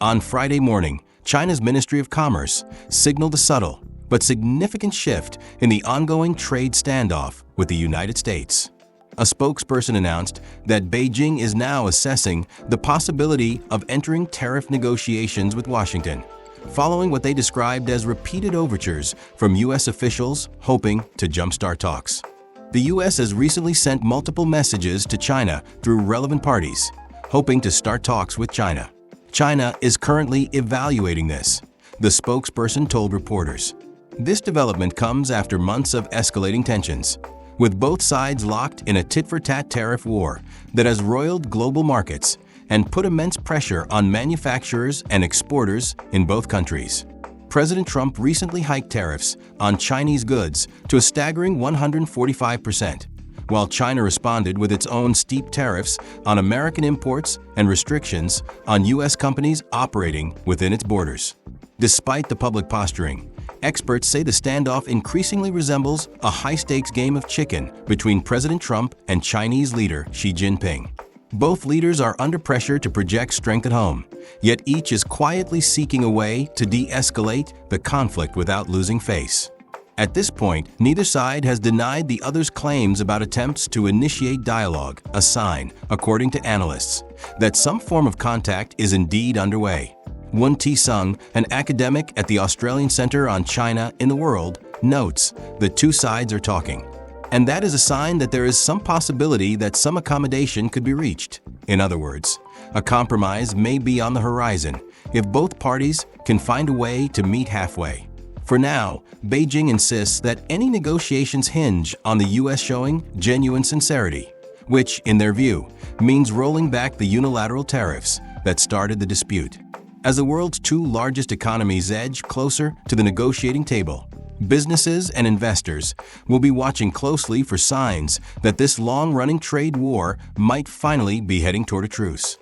On Friday morning, China's Ministry of Commerce signaled a subtle but significant shift in the ongoing trade standoff with the United States. A spokesperson announced that Beijing is now assessing the possibility of entering tariff negotiations with Washington, following what they described as repeated overtures from U.S. officials hoping to jumpstart talks. The U.S. has recently sent multiple messages to China through relevant parties, hoping to start talks with China. China is currently evaluating this, the spokesperson told reporters. This development comes after months of escalating tensions, with both sides locked in a tit-for-tat tariff war that has roiled global markets and put immense pressure on manufacturers and exporters in both countries. President Trump recently hiked tariffs on Chinese goods to a staggering 145%, while China responded with its own steep tariffs on American imports and restrictions on U.S. companies operating within its borders. Despite the public posturing, experts say the standoff increasingly resembles a high-stakes game of chicken between President Trump and Chinese leader Xi Jinping. Both leaders are under pressure to project strength at home, yet each is quietly seeking a way to de-escalate the conflict without losing face. At this point, neither side has denied the other's claims about attempts to initiate dialogue, a sign, according to analysts, that some form of contact is indeed underway. Won T-Sung, an academic at the Australian Center on China in the World, notes the two sides are talking. And that is a sign that there is some possibility that some accommodation could be reached. In other words, a compromise may be on the horizon if both parties can find a way to meet halfway. For now, Beijing insists that any negotiations hinge on the U.S. showing genuine sincerity, which, in their view, means rolling back the unilateral tariffs that started the dispute. As the world's two largest economies edge closer to the negotiating table, businesses and investors will be watching closely for signs that this long-running trade war might finally be heading toward a truce.